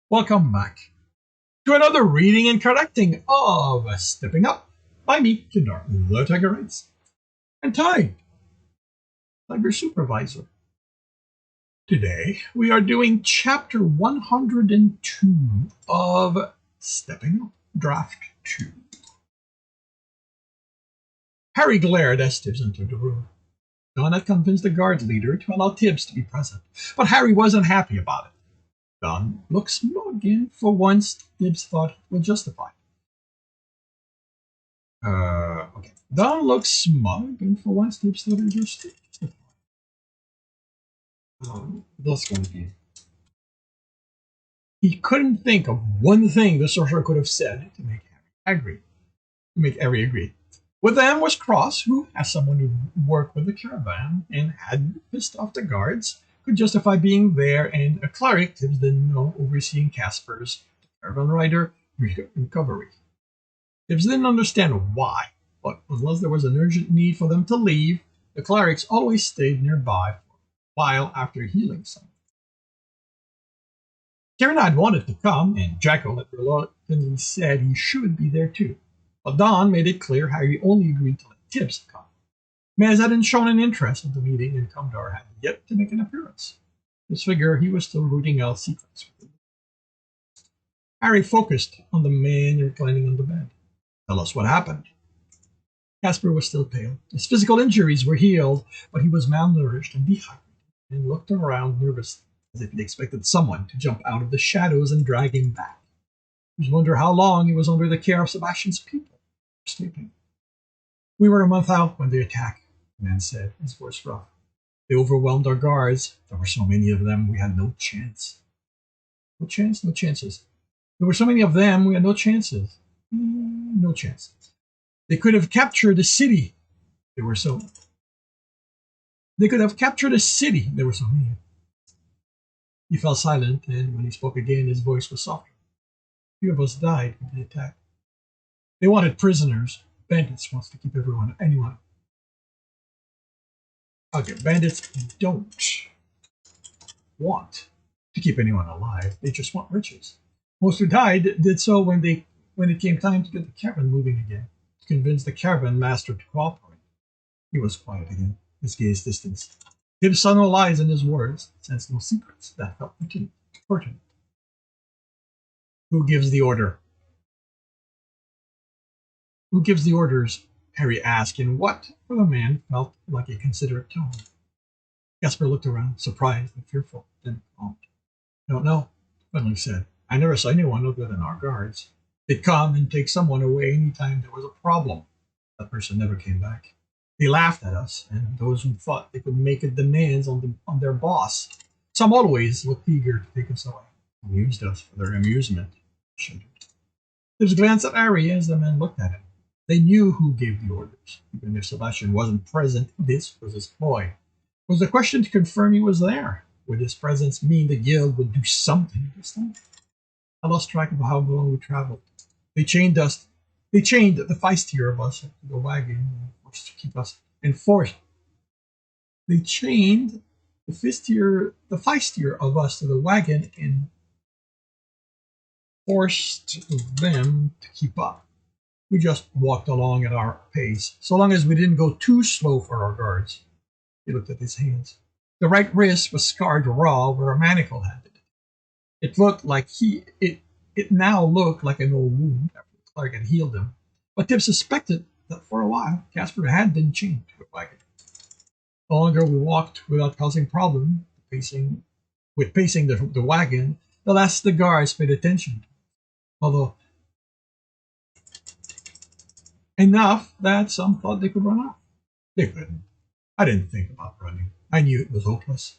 Welcome back to another reading and correcting of Stepping Up by me, Kindar, the Tiger Rights, and Ty, Tiger Supervisor. Today we are doing chapter 102 of Stepping Up, Draft 2. Harry glared as Tibs entered the room. Don had convinced the guard leader to allow Tibs to be present, but Harry wasn't happy about it. Don looked smug, and for once Tibs thought it was justified. Okay. Don looked smug, and for once Tibs thought it was justified. That's going to be. He couldn't think of one thing the sorcerer could have said to make Harry agree. With them was Cross, who, as someone who worked with the caravan and had pissed off the guards, could justify being there, and a cleric Tibs didn't know overseeing Casper's caravan rider recovery. Tibs didn't understand why, but unless there was an urgent need for them to leave, the clerics always stayed nearby for a while after healing someone. Kieran had wanted to come, and Jacko had reluctantly said he should be there too, but Don made it clear Harry only agreed to let Tibs come. Mez hadn't shown an interest in the meeting, and Cumdar had yet to make an appearance. This figure he was still rooting out secrets with. Harry focused on the man reclining on the bed. Tell us what happened. Casper was still pale. His physical injuries were healed, but he was malnourished and dehydrated, and looked around nervously, as if he expected someone to jump out of the shadows and drag him back. He was wondering how long he was under the care of Sebastian's people, sleeping. We were a month out when the attack, the man said, his voice rough. They overwhelmed our guards. There were so many of them, we had no chance. No chance? No chances. There were so many of them, we had no chances. No chances. They could have captured the city. They could have captured a city. There were so many. He fell silent, and when he spoke again, his voice was softer. Few of us died in the attack. They wanted prisoners. Bandits wants to keep anyone. Okay, bandits don't want to keep anyone alive. They just want riches. Most who died did so when it came time to get the caravan moving again, to convince the caravan master to cooperate. He was quiet again, his gaze distant. Tibs saw no lies in his words, sensed no secrets. That felt pertinent. Who gives the order? Who gives the orders? Harry asked in what, for the man, felt like a considerate tone. Casper looked around, surprised and fearful, then calmed. Don't know, Finley said. I never saw anyone other than our guards. They'd come and take someone away any time there was a problem. That person never came back. They laughed at us, and those who thought they could make demands on their boss. Some always looked eager to take us away, and used us for their amusement. Tibbs glanced at Harry as the men looked at him. They knew who gave the orders. Even if Sebastian wasn't present, this was his ploy. Was the question to confirm he was there? Would his presence mean the guild would do something this time? I lost track of how long we traveled. They chained the feistier of us to the wagon and forced to keep us enforced. They chained the feistier of us to the wagon and forced them to keep up. We just walked along at our pace, so long as we didn't go too slow for our guards. He looked at his hands. The right wrist was scarred raw where a manacle had it. It now looked like an old wound after the cleric had healed him. But Tibs suspected that for a while Casper had been chained to a wagon. The longer we walked without causing problem, pacing the wagon, the less the guards paid attention. Although enough that some thought they could run off. They couldn't. I didn't think about running. I knew it was hopeless.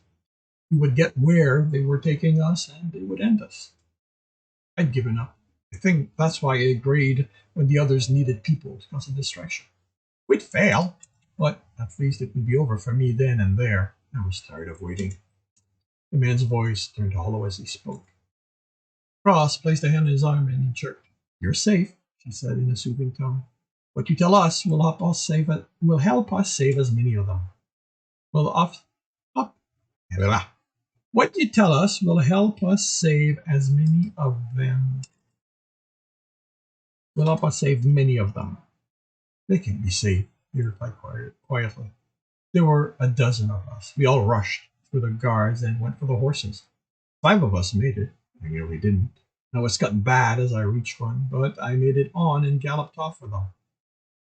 We would get where they were taking us, and they would end us. I'd given up. I think that's why I agreed when the others needed people to cause a distraction. We'd fail, but at least it would be over for me then and there. I was tired of waiting. The man's voice turned hollow as he spoke. Cross placed a hand on his arm and he jerked. You're safe, she said in a soothing tone. What you tell us will help us save as many of them. Well, What you tell us will help us save as many of them. Will help us save many of them. They can't be saved, he replied quietly. There were a dozen of us. We all rushed through the guards and went for the horses. 5 of us made it. I nearly didn't. I was cut bad as I reached one, but I made it on and galloped off with them.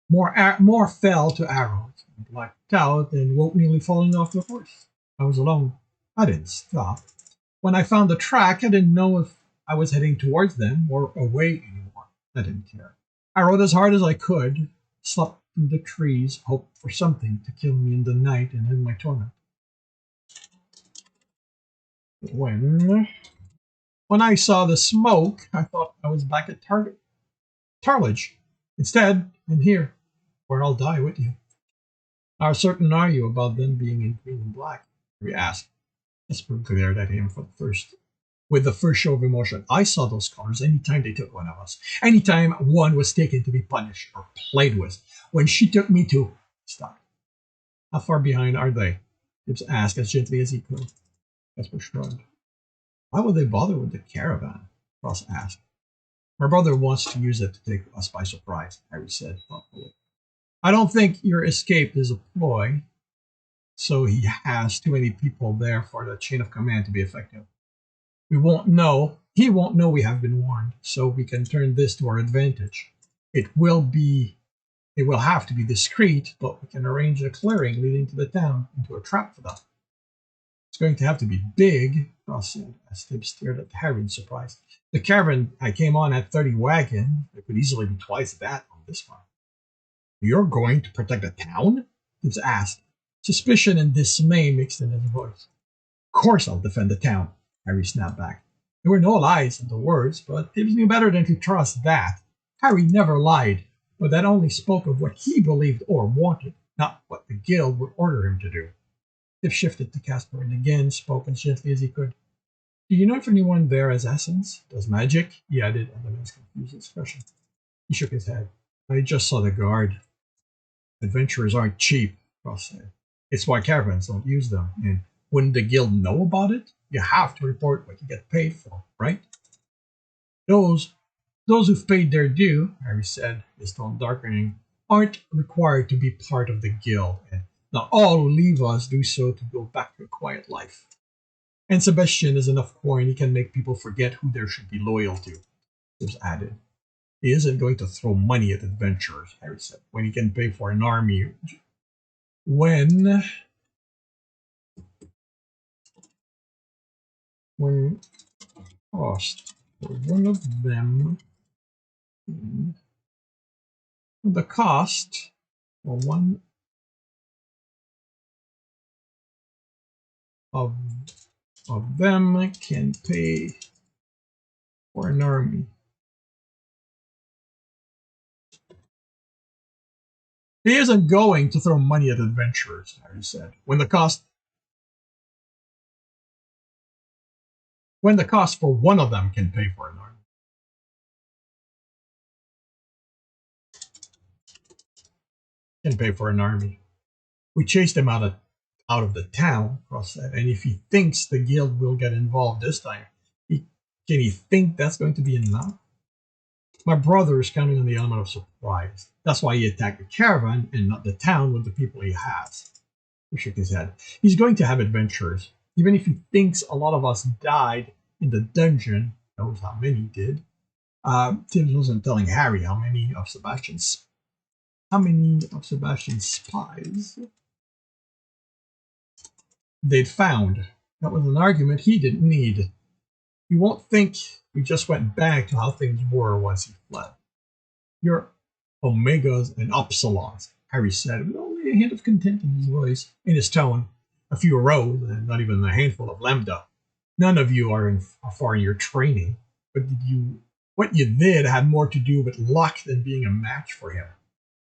More fell to arrows, blacked out, and woke nearly falling off the horse. I was alone. I didn't stop. When I found the track, I didn't know if I was heading towards them or away anymore. I didn't care. I rode as hard as I could, slept through the trees, hoped for something to kill me in the night and end my torment. When I saw the smoke, I thought I was back at Tarledge. Instead, I'm here, where I'll die with you. How certain are you about them being in green and black? We asked. Esper glared at him with the first show of emotion. I saw those colors any time they took one of us. Any time one was taken to be punished or played with. When she took me to... Stop. How far behind are they? Tibs asked as gently as he could. Esper shrugged. Why would they bother with the caravan? Ross asked. My brother wants to use it to take us by surprise, Harry said thoughtfully. I don't think your escape is a ploy, so he has too many people there for the chain of command to be effective. He won't know we have been warned, so we can turn this to our advantage. It will have to be discreet, but we can arrange a clearing leading to the town into a trap for them. It's going to have to be big, Ross said, as Tibs stared at Harry in surprise. The caravan I came on had 30 wagons. It could easily be twice that on this one. You're going to protect the town? Tibs asked, suspicion and dismay mixed in his voice. Of course I'll defend the town, Harry snapped back. There were no lies in the words, but Tibs knew better than to trust that. Harry never lied, but that only spoke of what he believed or wanted, not what the guild would order him to do. Tibs shifted to Casper and again spoke as gently as he could. Do you know if anyone there has essence? Does magic? He added on the man's confused expression. He shook his head. I just saw the guard. Adventurers aren't cheap, Ross said. It's why caravans don't use them. And wouldn't the guild know about it? You have to report what you get paid for, right? Those who've paid their due, Harry said, his tone darkening, aren't required to be part of the guild, and not all who leave us do so to go back to a quiet life. And Sebastian has enough coin he can make people forget who they should be loyal to, Tibs added. He isn't going to throw money at adventurers, Harry said, when he can pay for an army. When cost for one of them, the cost for one of them can pay for an army. He isn't going to throw money at adventurers, Harry said. When the cost for one of them can pay for an army. Can pay for an army. We chased him out of the town, Ross said, and if he thinks the guild will get involved this time, can he think that's going to be enough? My brother is counting on the element of surprise. That's why he attacked the caravan and not the town with the people he has. He shook his head. He's going to have adventurers. Even if he thinks a lot of us died in the dungeon, knows how many did. Tibs wasn't telling Harry how many of Sebastian's spies they'd found. That was an argument he didn't need. You won't think we just went back to how things were once he fled. You're Omegas and Upsilons, Harry said, with only a hint of contempt in his voice, in his tone. A few Rho, and not even a handful of Lambda. None of you are far in your training, but what you did had more to do with luck than being a match for him.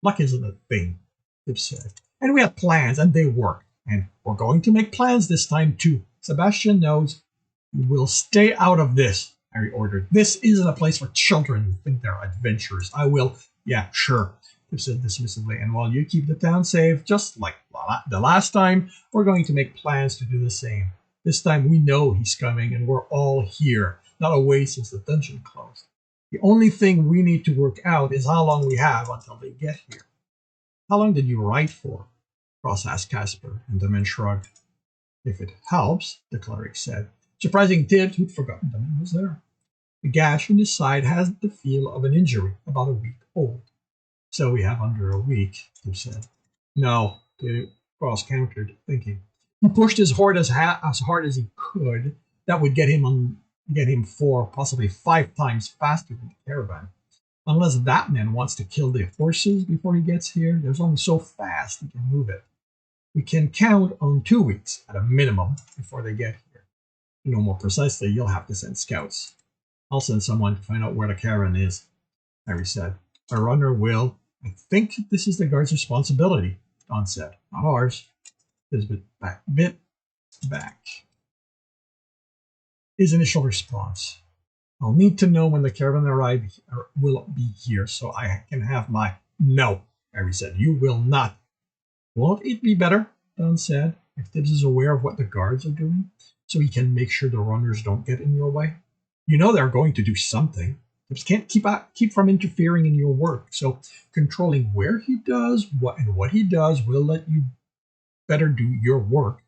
Luck isn't a thing, Tibs said. And we had plans, and they worked. And we're going to make plans this time, too. Sebastian knows. We'll stay out of this, Harry ordered. This isn't a place for children who think they're adventurers. I will... Yeah, sure, Tibs said dismissively. And while you keep the town safe, just like the last time, we're going to make plans to do the same. This time we know he's coming and we're all here, not away since the dungeon closed. The only thing we need to work out is how long we have until they get here. How long did you ride for? Cross asked Casper, and the man shrugged. If it helps, the cleric said, surprising Tibs, who'd forgotten the man was there. The gash in his side has the feel of an injury, about a week old. So we have under a week, Tibs said. No, Cross countered, thinking. He pushed his horse as hard as he could. That would get him 4, possibly 5 times faster than the caravan. Unless that man wants to kill the horses before he gets here, there's only so fast he can move it. We can count on 2 weeks at a minimum before they get here. To know more precisely, you'll have to send scouts. I'll send someone to find out where the caravan is, Harry said. A runner will. I think this is the guard's responsibility, Don said. Not ours. His bit back. His initial response. I'll need to know when the caravan will be here so I can have my... No, Harry said. You will not. Won't it be better, Don said, if Tibs is aware of what the guards are doing, so he can make sure the runners don't get in your way? You know they're going to do something. Tibs can't keep from interfering in your work, so controlling where he does what he does will let you better do your work.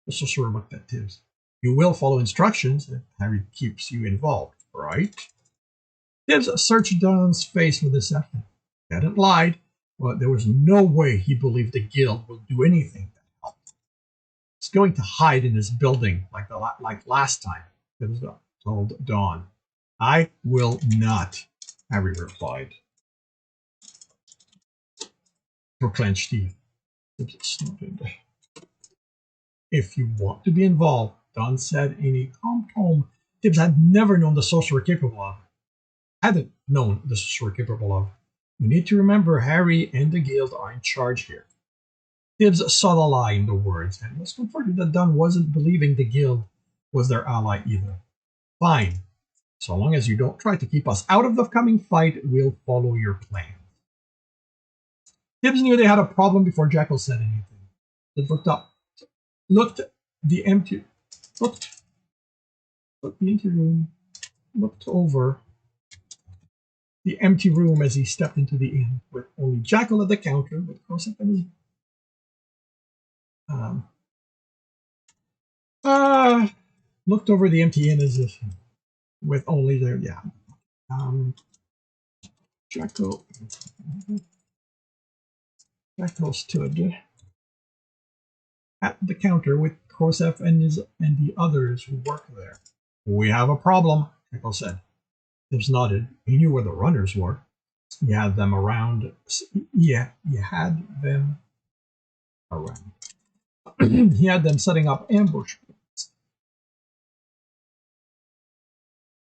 The sorcerer looked at Tibs. You will follow instructions if Harry keeps you involved, right? Tibs searched Don's face with deception. He hadn't lied, but there was no way he believed the guild would do anything that helped. He's going to hide in this building like last time, Tibs told Don. I will not, Harry replied. Through clenched teeth, Tibs snorted. If you want to be involved, Don said in a calm tone Tibs had never known the sorcerer capable of. You need to remember Harry and the guild are in charge here. Tibs saw the lie in the words and was comforted that Don wasn't believing the guild was their ally either. Fine. So long as you don't try to keep us out of the coming fight, we'll follow your plan. Tibs knew they had a problem before Jackal said anything. Tibs looked over the empty room as he stepped into the inn, with only Jackal at the counter with Crossup and his looked over the empty inn as if with only their Jackal stood at the counter with Crossup and the others who worked there. We have a problem, Jackal said. Tibs nodded. He knew where the runners were. He had them around. Yeah, he had them around. He had them setting up ambush points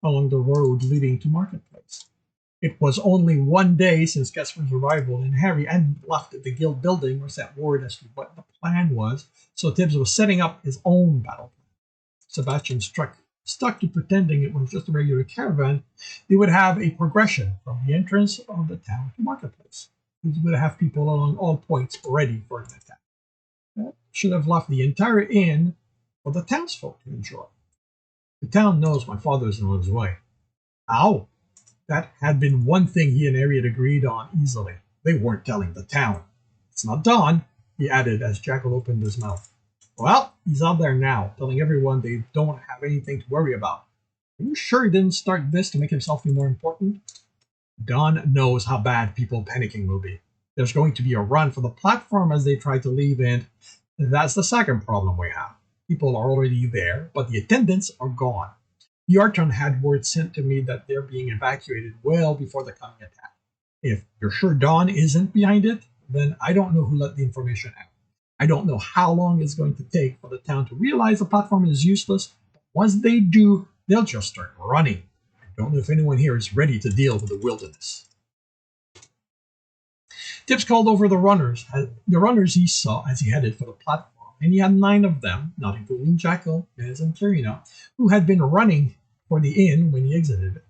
along the road leading to Marketplace. It was only 1 day since Casper's arrival, and Harry hadn't left the guild building or sent word as to what the plan was, so Tibs was setting up his own battle plan. Sebastian stuck to pretending it was just a regular caravan. They would have a progression from the entrance of the town to Marketplace. They would have people along all points ready for an attack. That should have left the entire inn for the townsfolk to enjoy. The town knows my father's on his way. Ow! That had been one thing he and Harry had agreed on easily. They weren't telling the town. It's not Don, he added as Jackal opened his mouth. Well, he's out there now, telling everyone they don't have anything to worry about. Are you sure he didn't start this to make himself feel more important? Don knows how bad people panicking will be. There's going to be a run for the platform as they try to leave, and that's the second problem we have. People are already there, but the attendants are gone. Yarton had word sent to me that they're being evacuated well before the coming attack. If you're sure Don isn't behind it, then I don't know who let the information out. I don't know how long it's going to take for the town to realize the platform is useless, but once they do, they'll just start running. I don't know if anyone here is ready to deal with the wilderness. Tibs called over the runners he saw as he headed for the platform, and he had 9 of them, not including Jackal, Nez, and Karina, who had been running for the inn when he exited it.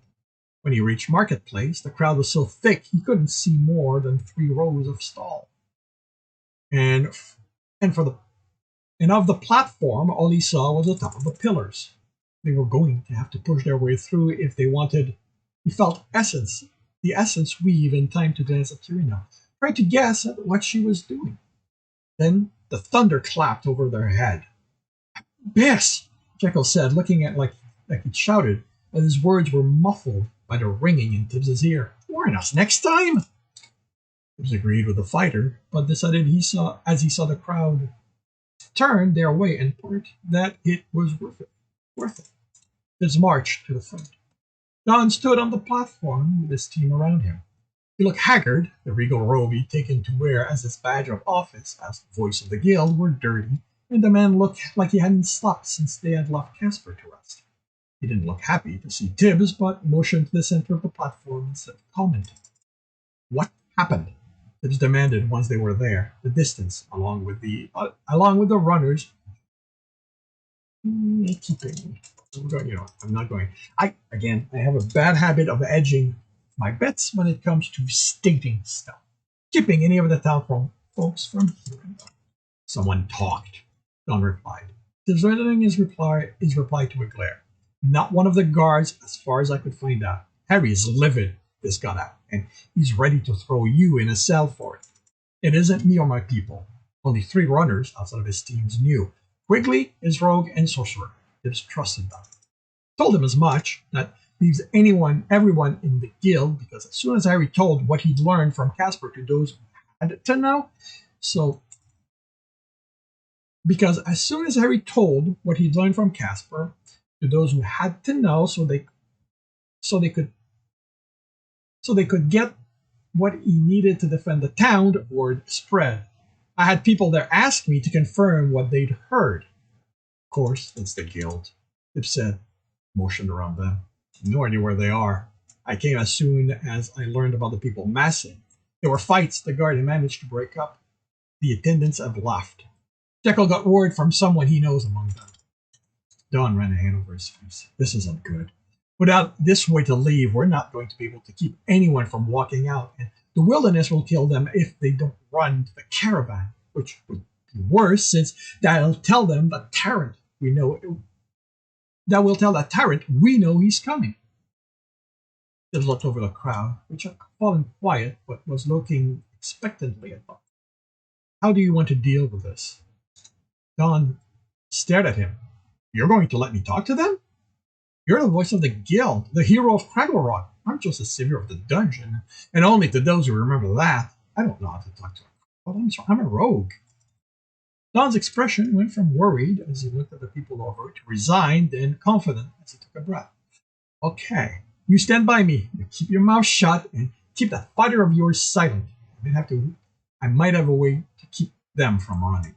When he reached Marketplace, the crowd was so thick he couldn't see more than 3 rows of stalls. And for the And of the platform, all he saw was the top of the pillars. They were going to have to push their way through if they wanted. He felt the essence weave in time to glance at Kirina, trying to guess at what she was doing. Then the thunder clapped over their head. Biss! Jekyll said, looking at like he'd shouted, but his words were muffled by the ringing in Tibbs's ear. Warn us next time! Tibbs agreed with the fighter, but decided as he saw the crowd turn their way in part that it was worth it. Tibbs marched to the front. Don stood on the platform with his team around him. He looked haggard. The regal robe he'd taken to wear as his badge of office as the voice of the guild were dirty, and the man looked like he hadn't slept since they had left Casper to rest. He didn't look happy to see Tibbs, but motioned to the center of the platform instead of commenting. What happened? Tibbs demanded once they were there. The distance, along with the runners, keeping. I'm not going. I have a bad habit of edging my bets when it comes to stating stuff, keeping any of the town folks from hearing them. Someone talked. Don replied. Deserting his reply to a glare. Not one of the guards, as far as I could find out. Harry is livid, this got out, and he's ready to throw you in a cell for it. It isn't me or my people. Only 3 runners outside of his teams knew. Quigley, his rogue, and sorcerer. Tibbs trusted them. Told him as much. That leaves everyone in the guild, because as soon as Harry told what he'd learned from Casper to those who had to know, because as soon as Harry told what he'd learned from Casper to those who had to know, so they could get what he needed to defend the town, the word spread. I had people there ask me to confirm what they'd heard. Of course, it's the guild, Tibs said, motioned around them. No idea where they are. I came as soon as I learned about the people massing. There were fights the guard had managed to break up. The attendants have left. Jekyll got word from someone he knows among them. Don ran a hand over his face. This isn't good. Without this way to leave, we're not going to be able to keep anyone from walking out, and the wilderness will kill them if they don't run to the caravan, which would be worse, since that'll tell them the tyrant we know. That will tell that tyrant we know he's coming. Tibbs looked over the crowd, which had fallen quiet, but was looking expectantly at them. How do you want to deal with this? Don stared at him. You're going to let me talk to them? You're the voice of the guild, the hero of Craggle Rock. I'm just a savior of the dungeon, and only to those who remember that. I don't know how to talk to them. I'm a rogue. Don's expression went from worried as he looked at the people over to resigned and confident as he took a breath. Okay, you stand by me. Keep your mouth shut and keep that fighter of yours silent. I might have a way to keep them from running.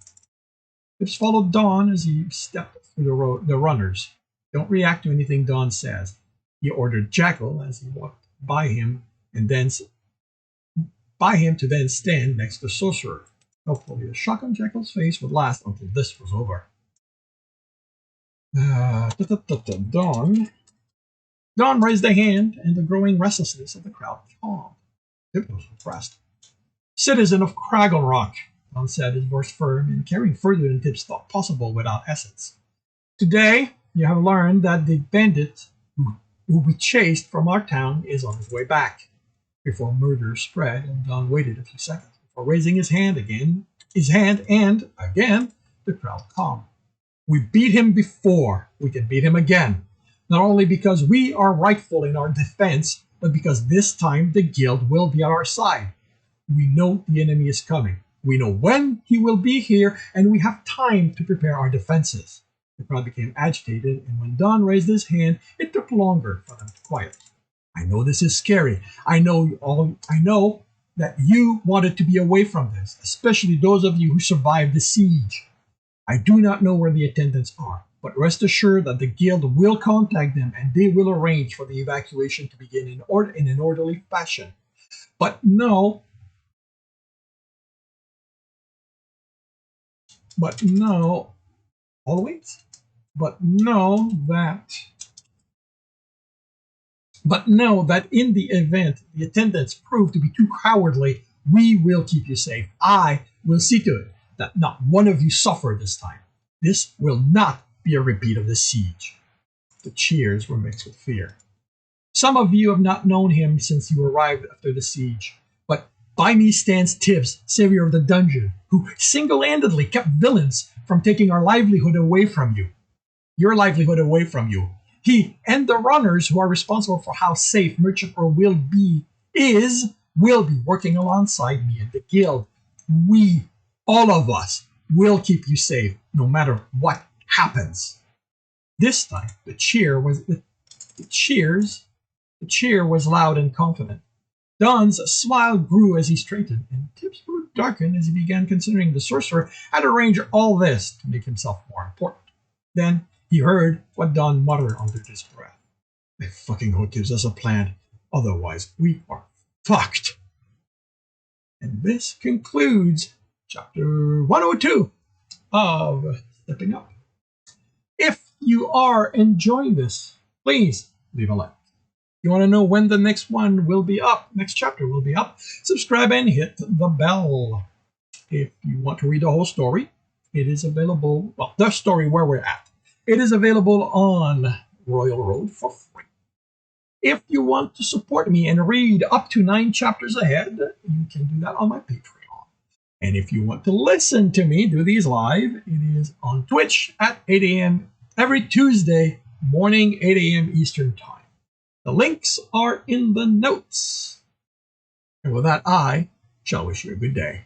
Tibbs followed Don as he stepped through the runners. Don't react to anything Don says, he ordered Jekyll as he walked by him to then stand next to the sorcerer. Hopefully the shock on Jekyll's face would last until this was over. Don raised a hand, and the growing restlessness of the crowd calmed. Tibbs was impressed. Citizen of Craggle Rock, Don said, his voice firm and carrying further than Tibbs thought possible without essence. Today, you have learned that the bandit who we chased from our town is on his way back. Before murder spread, and Don waited a few seconds before raising his hand, and again, the crowd calmed. We beat him before. We can beat him again. Not only because we are rightful in our defense, but because this time the guild will be on our side. We know the enemy is coming. We know when he will be here, and we have time to prepare our defenses. The crowd became agitated, and when Don raised his hand, it took longer for them to quiet. I know this is scary. I know that you wanted to be away from this, especially those of you who survived the siege. I do not know where the attendants are, but rest assured that the guild will contact them, and they will arrange for the evacuation to begin in an orderly fashion. But know that in the event the attendants prove to be too cowardly, we will keep you safe. I will see to it that not one of you suffer this time. This will not be a repeat of the siege. The cheers were mixed with fear. Some of you have not known him since you arrived after the siege, but by me stands Tibs, savior of the dungeon, who single-handedly kept villains from taking our livelihood away from you. Your livelihood away from you. He and the runners who are responsible for how safe Merchant Earl will be working alongside me and the guild. We, all of us, will keep you safe no matter what happens. This time, the cheer was loud and confident. Don's smile grew as he straightened, and Tib's mood darkened as he began considering the sorcerer had arranged all this to make himself more important. Then he heard what Don muttered under his breath. I fucking hope Tibs has a plan, otherwise we are fucked. And this concludes chapter 102 of Stepping Up. If you are enjoying this, please leave a like. If you want to know when the next one will be up, next chapter will be up, subscribe and hit the bell. If you want to read the whole story, it is available, well, the story where we're at. It is available on Royal Road for free. If you want to support me and read up to 9 chapters ahead, you can do that on my Patreon. And if you want to listen to me do these live, it is on Twitch at 8 a.m. every Tuesday morning, 8 a.m. Eastern Time. The links are in the notes. And with that, I shall wish you a good day.